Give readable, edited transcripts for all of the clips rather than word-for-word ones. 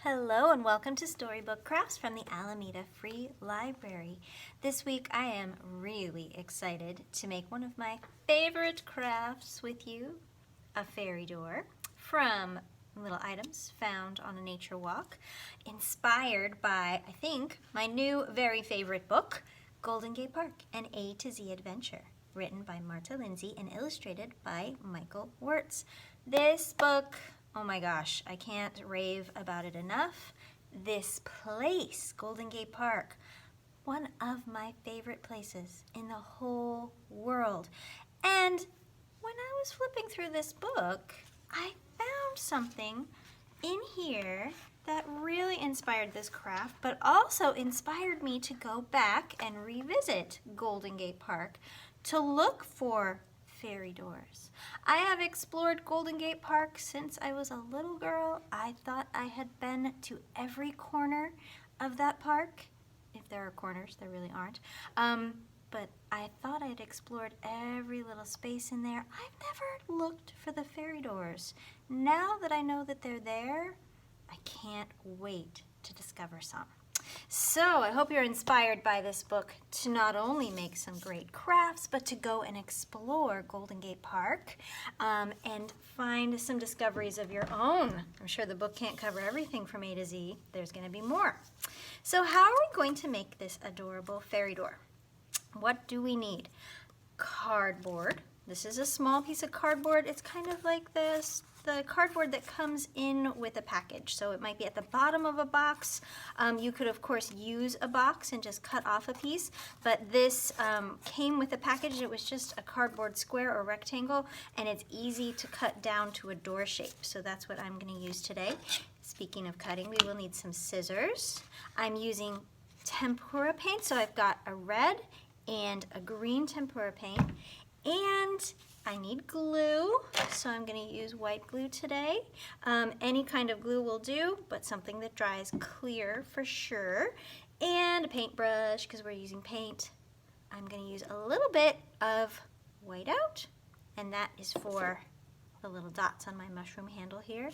Hello and welcome to Storybook Crafts from the Alameda Free Library. This week I am really excited to make one of my favorite crafts with you, a fairy door from little items found on a nature walk, inspired by, I think, my new very favorite book, Golden Gate Park, an A to Z adventure, written by Marta Lindsey and illustrated by Michael Wirtz. This book, oh my gosh, I can't rave about it enough. This place, Golden Gate Park, one of my favorite places in the whole world. And when I was flipping through this book, I found something in here that really inspired this craft, but also inspired me to go back and revisit Golden Gate Park to look for fairy doors. I have explored Golden Gate Park since I was a little girl. I thought I had been to every corner of that park. If there are corners, there really aren't. But I thought I'd explored every little space in there. I've never looked for the fairy doors. Now that I know that they're there, I can't wait to discover some. So I hope you're inspired by this book to not only make some great crafts, but to go and explore Golden Gate Park and find some discoveries of your own. I'm sure the book can't cover everything from A to Z. There's going to be more. So how are we going to make this adorable fairy door? What do we need? Cardboard. This is a small piece of cardboard. It's kind of like the cardboard that comes in with a package. So it might be at the bottom of a box. You could, of course, use a box and just cut off a piece, but this came with a package. It was just a cardboard square or rectangle, and it's easy to cut down to a door shape. So that's what I'm going to use today. Speaking of cutting, we will need some scissors. I'm using tempura paint, so I've got a red and a green tempura paint, and I need glue, so I'm going to use white glue today. Any kind of glue will do, but something that dries clear for sure. And a paintbrush, because we're using paint. I'm going to use a little bit of whiteout, and that is for the little dots on my mushroom handle here.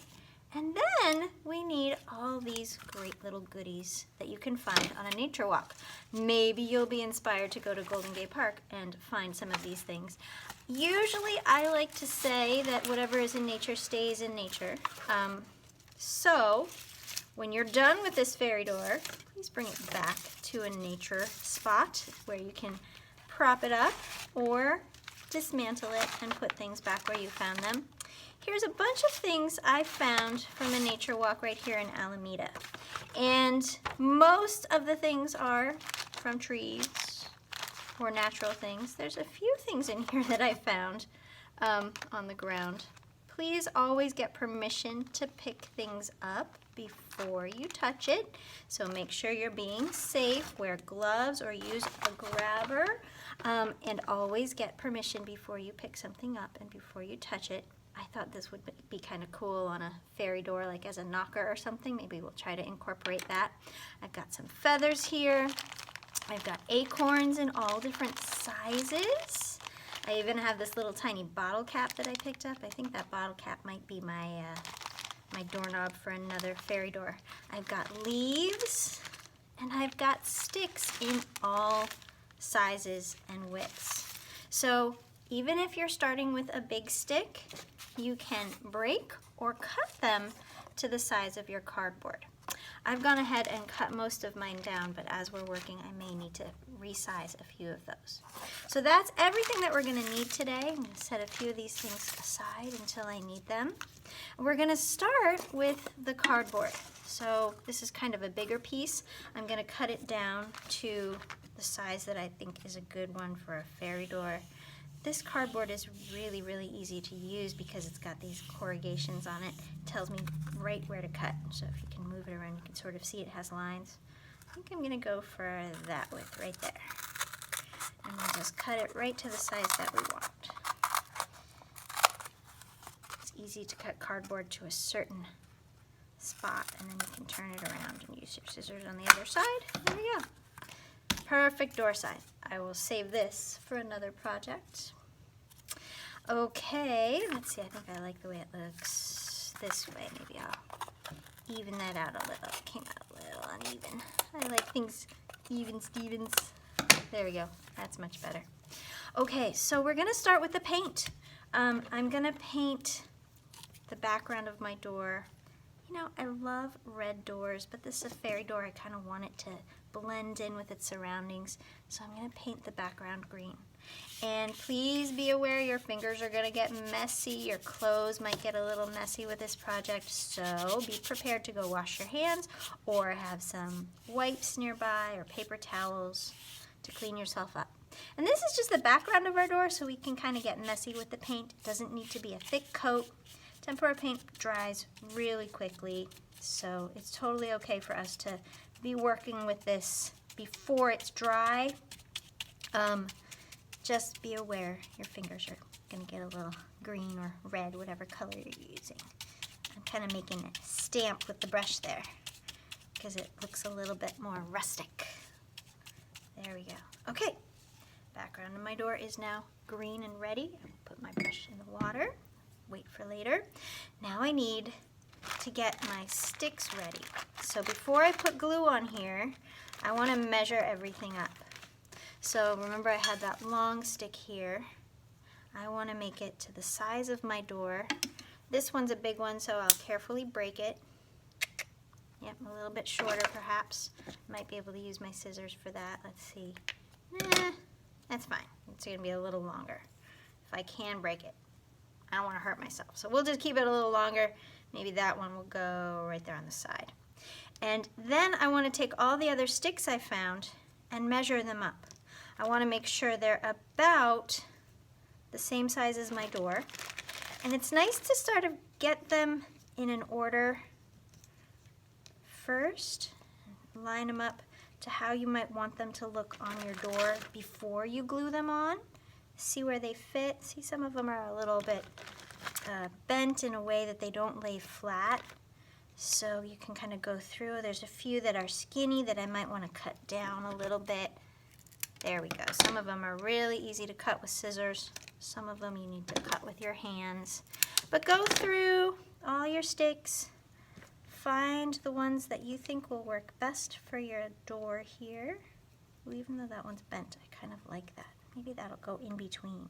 And then we need all these great little goodies that you can find on a nature walk. Maybe you'll be inspired to go to Golden Gate Park and find some of these things. Usually I like to say that whatever is in nature stays in nature. So when you're done with this fairy door, please bring it back to a nature spot where you can prop it up or dismantle it and put things back where you found them. Here's a bunch of things I found from a nature walk right here in Alameda. And most of the things are from trees or natural things. There's a few things in here that I found on the ground. Please always get permission to pick things up before you touch it. So make sure you're being safe, wear gloves or use a grabber, and always get permission before you pick something up and before you touch it. I thought this would be kind of cool on a fairy door, like as a knocker or something. Maybe we'll try to incorporate that. I've got some feathers here. I've got acorns in all different sizes. I even have this little tiny bottle cap that I picked up. I think that bottle cap might be my doorknob for another fairy door. I've got leaves, and I've got sticks in all sizes and widths. So even if you're starting with a big stick, you can break or cut them to the size of your cardboard. I've gone ahead and cut most of mine down, but as we're working, I may need to resize a few of those. So that's everything that we're going to need today. I'm going to set a few of these things aside until I need them. We're going to start with the cardboard. So this is kind of a bigger piece. I'm going to cut it down to the size that I think is a good one for a fairy door. This cardboard is really, really easy to use because it's got these corrugations on it. It tells me right where to cut. So if you can move it around, you can sort of see it has lines. I think I'm going to go for that width right there. And we'll just cut it right to the size that we want. It's easy to cut cardboard to a certain spot, and then you can turn it around and use your scissors on the other side. There we go. Perfect door size. I will save this for another project. Okay, let's see, I think I like the way it looks this way. Maybe I'll even that out a little. It came out a little uneven. I like things even Stevens. There we go. That's much better. Okay, so we're gonna start with the paint. I'm gonna paint the background of my door. You know, I love red doors, but this is a fairy door. I kind of want it to blend in with its surroundings. So I'm gonna paint the background green. And please be aware your fingers are gonna get messy. Your clothes might get a little messy with this project. So be prepared to go wash your hands or have some wipes nearby or paper towels to clean yourself up. And this is just the background of our door, so we can kind of get messy with the paint. It doesn't need to be a thick coat. Tempura paint dries really quickly, so it's totally okay for us to be working with this before it's dry. Just be aware your fingers are gonna get a little green or red, whatever color you're using. I'm kind of making a stamp with the brush there because it looks a little bit more rustic. There we go. Okay, background of my door is now green and ready. I'll put my brush in the water, wait for later. Now I need to get my sticks ready. So before I put glue on here, I want to measure everything up. So remember I had that long stick here. I want to make it to the size of my door. This one's a big one, so I'll carefully break it. Yep, a little bit shorter perhaps. Might be able to use my scissors for that. Let's see. That's fine. It's going to be a little longer. If I can break it. I don't want to hurt myself. So we'll just keep it a little longer. Maybe that one will go right there on the side. And then I want to take all the other sticks I found and measure them up. I want to make sure they're about the same size as my door. And it's nice to sort of get them in an order first. Line them up to how you might want them to look on your door before you glue them on. See where they fit. See, some of them are a little bit bent in a way that they don't lay flat. So you can kind of go through. There's a few that are skinny that I might want to cut down a little bit. There we go. Some of them are really easy to cut with scissors. Some of them you need to cut with your hands. But go through all your sticks. Find the ones that you think will work best for your door here. Ooh, even though that one's bent, I kind of like that. Maybe that'll go in between.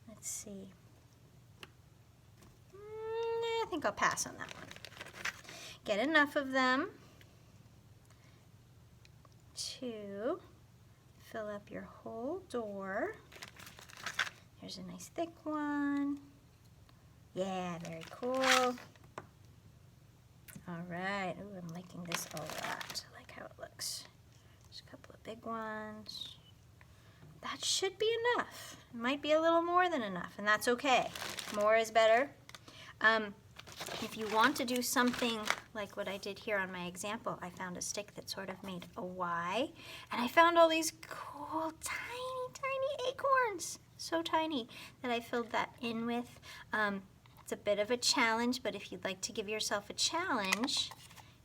Let's see. I think I'll pass on that one. Get enough of them to fill up your whole door. Here's a nice thick one. Yeah, very cool. All right. Ooh, I'm liking this a lot. I like how it looks. There's a couple of big ones. That should be enough. It might be a little more than enough, and that's okay. More is better. If you want to do something like what I did here on my example, I found a stick that sort of made a Y, and I found all these cool, tiny, tiny acorns. So tiny that I filled that in with. It's a bit of a challenge, but if you'd like to give yourself a challenge,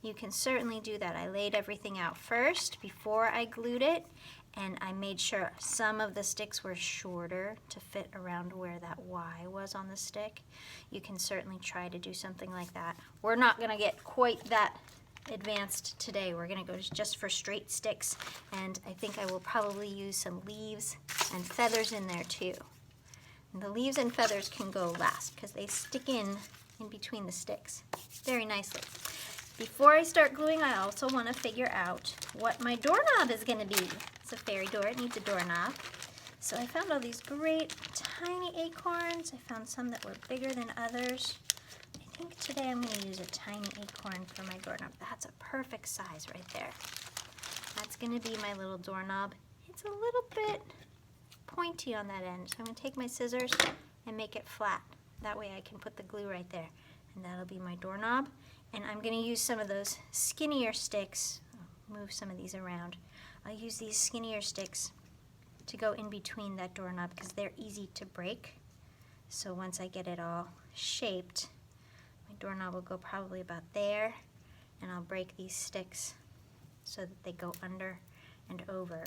you can certainly do that. I laid everything out first before I glued it, and I made sure some of the sticks were shorter to fit around where that Y was on the stick. You can certainly try to do something like that. We're not going to get quite that advanced today. We're going to go just for straight sticks, and I think I will probably use some leaves and feathers in there too. And the leaves and feathers can go last because they stick in between the sticks very nicely. Before I start gluing, I also want to figure out what my doorknob is going to be. It's a fairy door. It needs a doorknob. So I found all these great tiny acorns. I found some that were bigger than others. I think today I'm going to use a tiny acorn for my doorknob. That's a perfect size right there. That's going to be my little doorknob. It's a little bit pointy on that end. So I'm going to take my scissors and make it flat. That way I can put the glue right there. And that'll be my doorknob. And I'm going to use some of those skinnier sticks. I'll move some of these around. I'll use these skinnier sticks to go in between that doorknob because they're easy to break. So once I get it all shaped, my doorknob will go probably about there, and I'll break these sticks so that they go under and over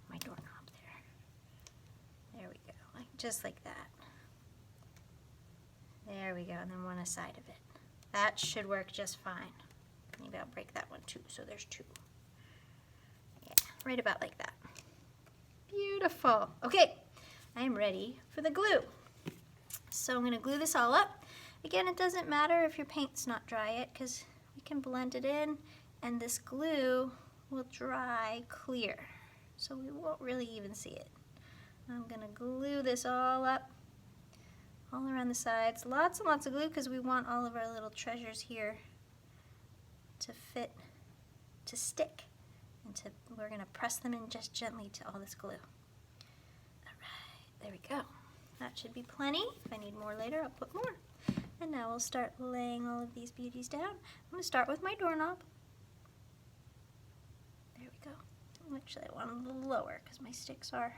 my doorknob there. There we go, just like that. There we go, and then one side of it. That should work just fine. Maybe I'll break that one too, so there's 2. Yeah, right about like that. Beautiful. Okay, I am ready for the glue. So I'm gonna glue this all up. Again, it doesn't matter if your paint's not dry yet because we can blend it in and this glue will dry clear. So we won't really even see it. I'm gonna glue this all up, all around the sides. Lots and lots of glue because we want all of our little treasures here to fit, to stick. And we're gonna press them in just gently to all this glue. All right, there we go. That should be plenty. If I need more later, I'll put more. And now we'll start laying all of these beauties down. I'm gonna start with my doorknob. There we go. Actually, I want a little lower because my sticks are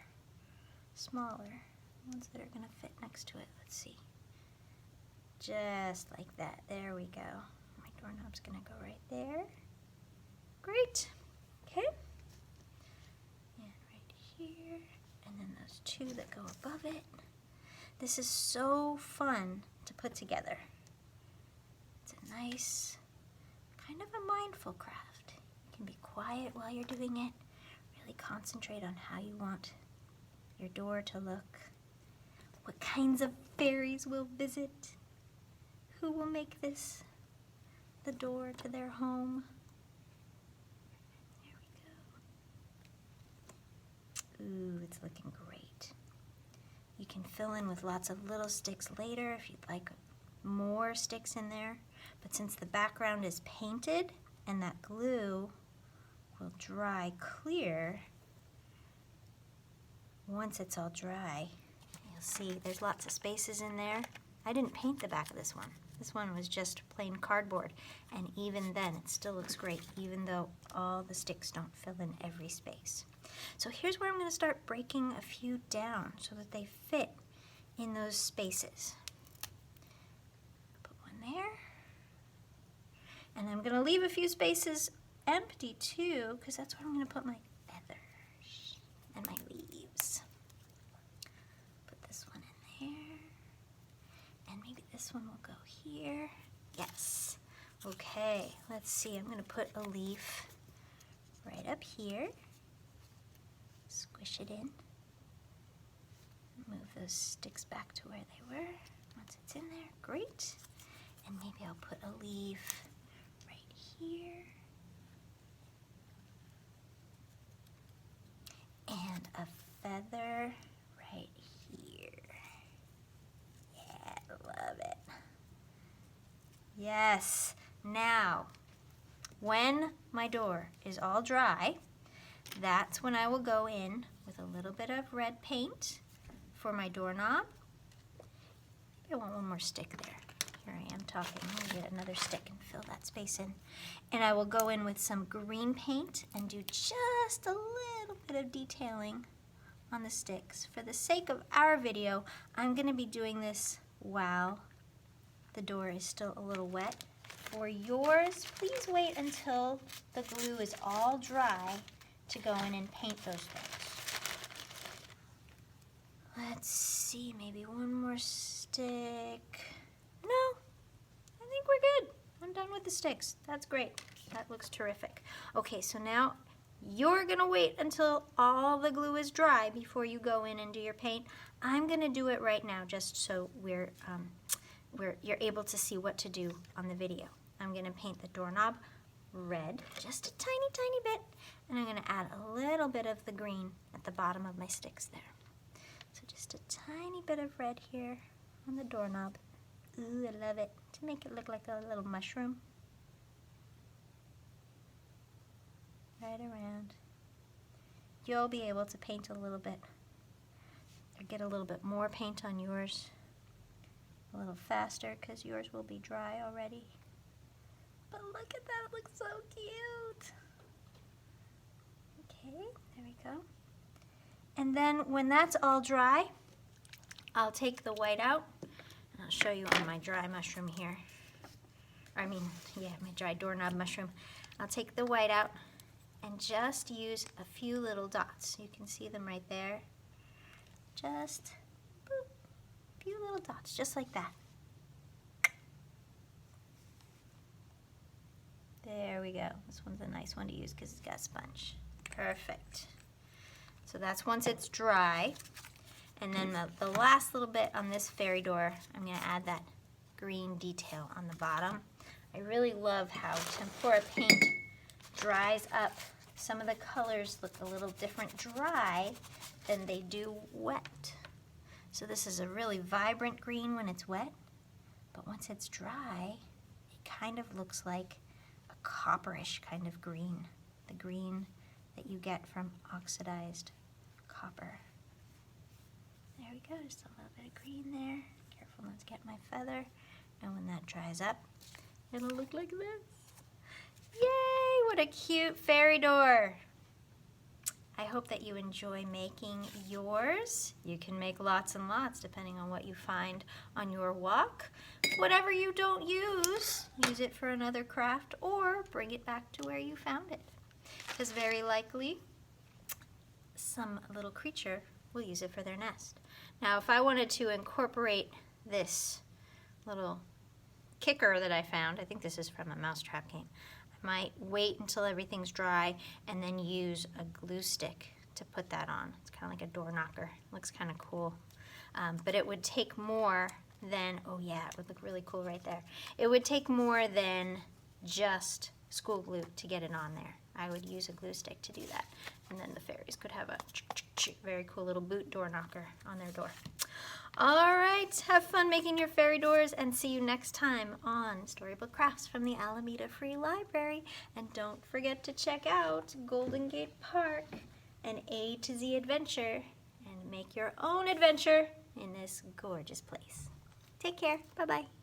smaller. Ones that are gonna fit next to it. Let's see. Just like that. There we go. My doorknob's gonna go right there. Great. Okay. And right here. And then those 2 that go above it. This is so fun to put together. It's a nice, kind of a mindful craft. You can be quiet while you're doing it. Really concentrate on how you want your door to look. What kinds of fairies will visit? Who will make this the door to their home? There we go. Ooh, it's looking great. You can fill in with lots of little sticks later if you'd like more sticks in there. But since the background is painted and that glue will dry clear, once it's all dry, you'll see there's lots of spaces in there. I didn't paint the back of this one. This one was just plain cardboard. And even then, it still looks great, even though all the sticks don't fill in every space. So here's where I'm going to start breaking a few down so that they fit in those spaces. Put one there. And I'm going to leave a few spaces empty too, because that's where I'm going to put my feathers and my leaves. Put this one in there. And maybe this one will go here. Yes. Okay, let's see. I'm going to put a leaf right up here. Squish it in. Move those sticks back to where they were. Once it's in there, great. And maybe I'll put a leaf right here. And a feather right here. Yeah, love it. Yes. Now, when my door is all dry, that's when I will go in with a little bit of red paint for my doorknob. Maybe I want one more stick there. Here I am talking. I'll get another stick and fill that space in. And I will go in with some green paint and do just a little bit of detailing on the sticks. For the sake of our video, I'm going to be doing this while the door is still a little wet. For yours, please wait until the glue is all dry to go in and paint those things. Let's see, maybe one more stick. No, I think we're good. I'm done with the sticks. That's great. That looks terrific. Okay, so now you're gonna wait until all the glue is dry before you go in and do your paint. I'm gonna do it right now just so you're able to see what to do on the video. I'm gonna paint the doorknob red, just a tiny, tiny bit. And I'm going to add a little bit of the green at the bottom of my sticks there. So just a tiny bit of red here on the doorknob. Ooh, I love it. To make it look like a little mushroom. Right around. You'll be able to paint a little bit, or get a little bit more paint on yours a little faster because yours will be dry already. But look at that, it looks so cute. Okay, there we go. And then when that's all dry, I'll take the white out, and I'll show you on my dry mushroom here. My dry doorknob mushroom. I'll take the white out and just use a few little dots. You can see them right there. Just boop, a few little dots, just like that. we go. This one's a nice one to use because it's got sponge. Perfect. So that's once it's dry. And then the last little bit on this fairy door, I'm going to add that green detail on the bottom. I really love how tempura paint dries up. Some of the colors look a little different dry than they do wet. So this is a really vibrant green when it's wet, but once it's dry, it kind of looks like a copperish kind of green, the green that you get from oxidized copper. There we go, just a little bit of green there. Careful not to get my feather. And when that dries up, it'll look like this. Yay, what a cute fairy door. I hope that you enjoy making yours. You can make lots and lots depending on what you find on your walk. Whatever you don't use it for another craft or bring it back to where you found it. Because very likely some little creature will use it for their nest. Now if I wanted to incorporate this little kicker that I found, I think this is from a mousetrap game, I might wait until everything's dry and then use a glue stick to put that on. It's kind of like a door knocker. Looks kind of cool. But it would take more than, oh yeah, it would look really cool right there. It would take more than just school glue to get it on there. I would use a glue stick to do that. And then the fairies could have a very cool little boot door knocker on their door. All right, have fun making your fairy doors and see you next time on Storybook Crafts from the Alameda Free Library. And don't forget to check out Golden Gate Park, an A to Z adventure, and make your own adventure in this gorgeous place. Take care. Bye-bye.